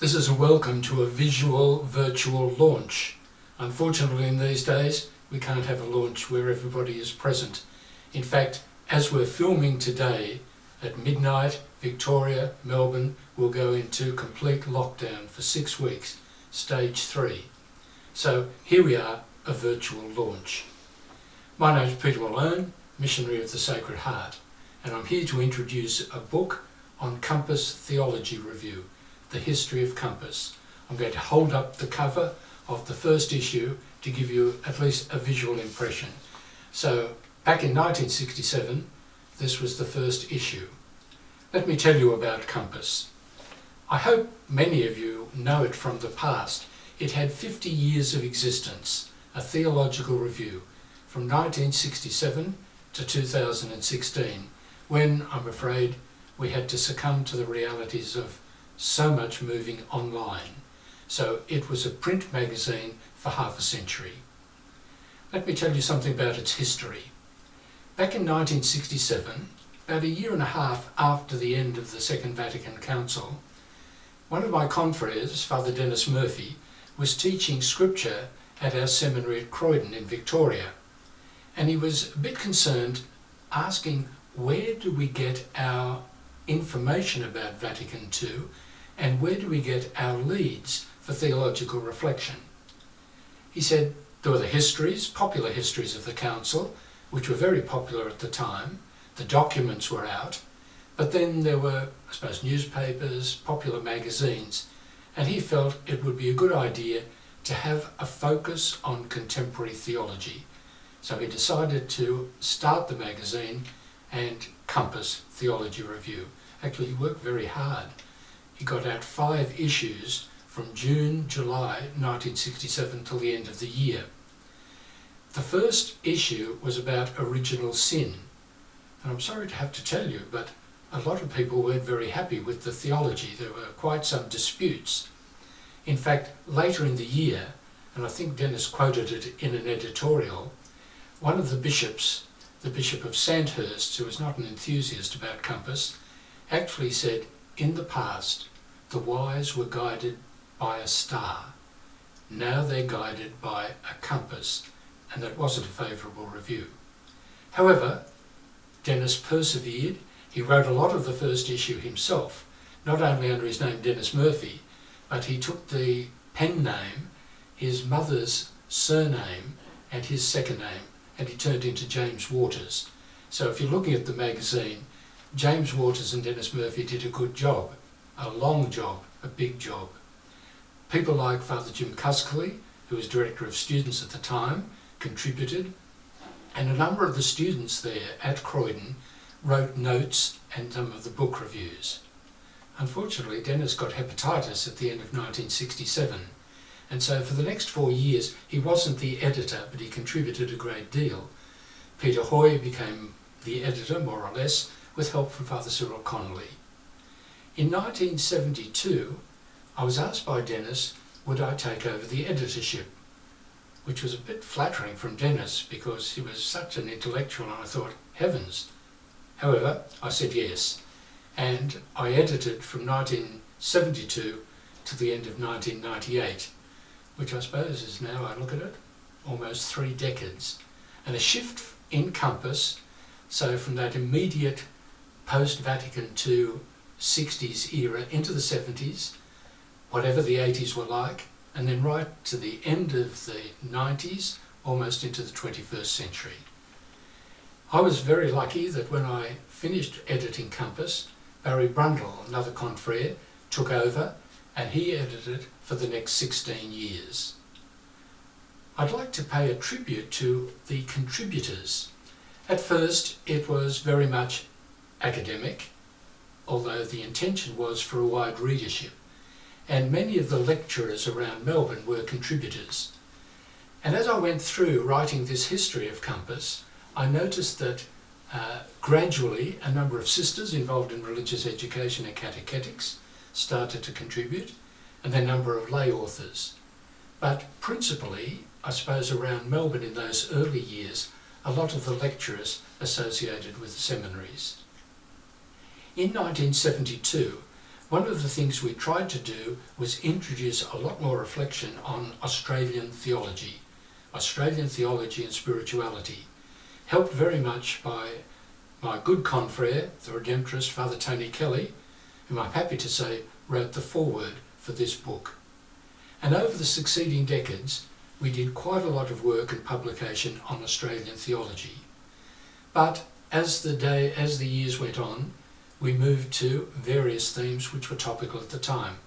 This is a welcome to a visual virtual launch. Unfortunately, in these days, we can't have a launch where everybody is present. In fact, as we're filming today, at midnight, Victoria, Melbourne will go into complete lockdown for 6 weeks, stage 3. So here we are, a virtual launch. My name is Peter Malone, Missionary of the Sacred Heart, and I'm here to introduce a book on Compass Theology Review, The History of Compass. I'm going to hold up the cover of the first issue to give you at least a visual impression. So, back in 1967, this was the first issue. Let me tell you about Compass. I hope many of you know it from the past. It had 50 years of existence, a theological review, from 1967 to 2016, when, I'm afraid, we had to succumb to the realities of so much moving online. So it was a print magazine for half a century. Let me tell you something about its history. Back in 1967, about a year and a half after the end of the Second Vatican Council, one of my confreres, Father Dennis Murphy, was teaching scripture at our seminary at Croydon in Victoria. And he was a bit concerned, asking, where do we get our information about Vatican II, and where do we get our leads for theological reflection? He said there were the histories, popular histories of the Council, which were very popular at the time. The documents were out, but then there were, I suppose, newspapers, popular magazines, and he felt it would be a good idea to have a focus on contemporary theology. So he decided to start the magazine and Compass Theology Review. Actually, he worked very hard. He got out 5 issues from June, July 1967 till the end of the year. The first issue was about original sin. And I'm sorry to have to tell you, but a lot of people weren't very happy with the theology. There were quite some disputes. In fact, later in the year, and I think Dennis quoted it in an editorial, one of the bishops, the Bishop of Sandhurst, who was not an enthusiast about Compass, actually said, in the past, the wise were guided by a star. Now they're guided by a compass, and that wasn't a favourable review. However, Dennis persevered. He wrote a lot of the first issue himself, not only under his name Dennis Murphy, but he took the pen name, his mother's surname, and his second name, and he turned into James Waters. So if you're looking at the magazine, James Waters and Dennis Murphy did a good job, a long job, a big job. People like Father Jim Cuskley, who was Director of Students at the time, contributed, and a number of the students there at Croydon wrote notes and some of the book reviews. Unfortunately, Dennis got hepatitis at the end of 1967, and so for the next 4 years he wasn't the editor, but he contributed a great deal. Peter Hoy became the editor, more or less, with help from Father Cyril Connolly. In 1972, I was asked by Dennis, would I take over the editorship, which was a bit flattering from Dennis because he was such an intellectual, and I thought, heavens. However, I said yes, and I edited from 1972 to the end of 1998, which I suppose is now, I look at it, almost 3 decades. And a shift in Compass, so from that immediate post-Vatican II 60s era into the 70s, whatever the 80s were like, and then right to the end of the 90s, almost into the 21st century. I was very lucky that when I finished editing Compass, Barry Brundle, another confrere, took over, and he edited for the next 16 years. I'd like to pay a tribute to the contributors. At first, it was very much academic, although the intention was for a wide readership, and many of the lecturers around Melbourne were contributors. And as I went through writing this history of Compass, I noticed that gradually a number of sisters involved in religious education and catechetics started to contribute, and a number of lay authors. But principally, I suppose around Melbourne in those early years, a lot of the lecturers associated with the seminaries. In 1972, one of the things we tried to do was introduce a lot more reflection on Australian theology and spirituality, helped very much by my good confrere, the Redemptorist, Father Tony Kelly, whom I'm happy to say wrote the foreword for this book. And over the succeeding decades, we did quite a lot of work and publication on Australian theology. But as the years went on, we moved to various themes which were topical at the time.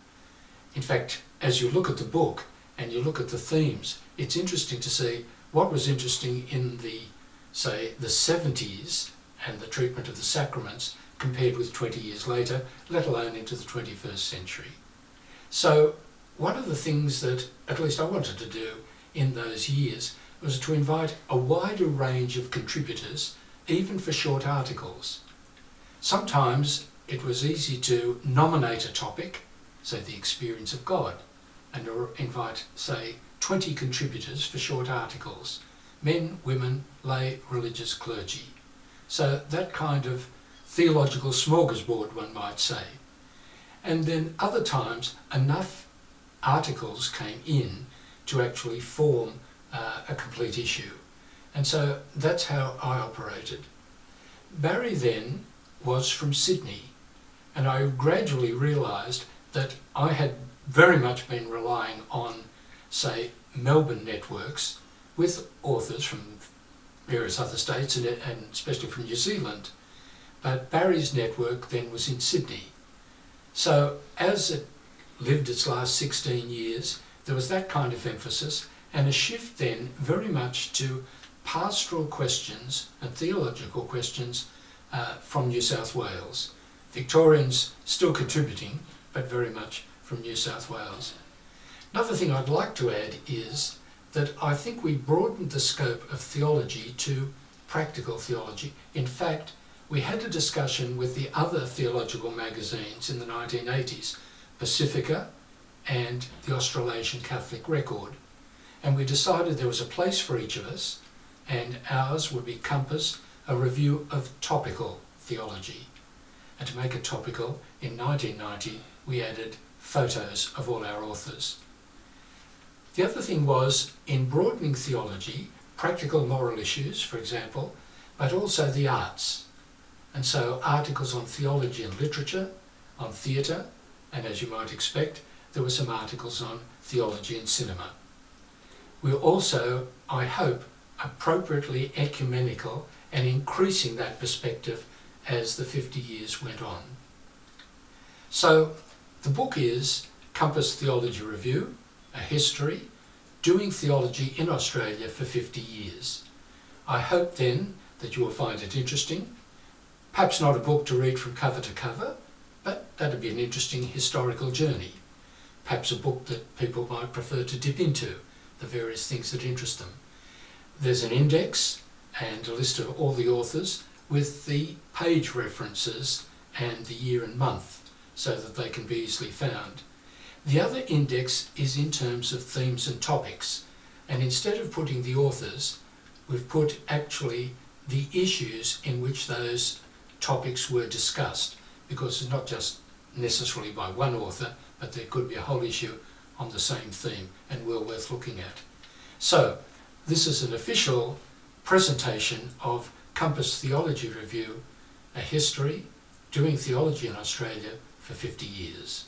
In fact, as you look at the book and you look at the themes, it's interesting to see what was interesting in the 70s and the treatment of the sacraments compared with 20 years later, let alone into the 21st century. So one of the things that at least I wanted to do in those years was to invite a wider range of contributors, even for short articles. Sometimes it was easy to nominate a topic, say the experience of God, and invite, say, 20 contributors for short articles, men, women, lay, religious, clergy. So that kind of theological smorgasbord, one might say. And then other times enough articles came in to actually form a complete issue. And so that's how I operated. Barry then was from Sydney, and I gradually realised that I had very much been relying on, say, Melbourne networks with authors from various other states and especially from New Zealand. But Barry's network then was in Sydney. So as it lived its last 16 years, there was that kind of emphasis and a shift then very much to pastoral questions and theological questions from New South Wales. Victorians still contributing, but very much from New South Wales. Another thing I'd like to add is that I think we broadened the scope of theology to practical theology. In fact, we had a discussion with the other theological magazines in the 1980s, Pacifica and the Australasian Catholic Record, and we decided there was a place for each of us, and ours would be Compass, a review of topical theology. And to make it topical, in 1990 we added photos of all our authors. The other thing was, in broadening theology, practical moral issues, for example, but also the arts. And so articles on theology and literature, on theatre, and as you might expect, there were some articles on theology and cinema. We were also, I hope, appropriately ecumenical and increasing that perspective as the 50 years went on. So the book is Compass Theology Review, a history, doing theology in Australia for 50 years. I hope then that you will find it interesting. Perhaps not a book to read from cover to cover, but that'd be an interesting historical journey. Perhaps a book that people might prefer to dip into, the various things that interest them. There's an index and a list of all the authors with the page references and the year and month so that they can be easily found. The other index is in terms of themes and topics, and instead of putting the authors, we've put actually the issues in which those topics were discussed, because it's not just necessarily by one author, but there could be a whole issue on the same theme and well worth looking at. So this is an official presentation of Compass Theology Review, a history, doing theology in Australia for 50 years.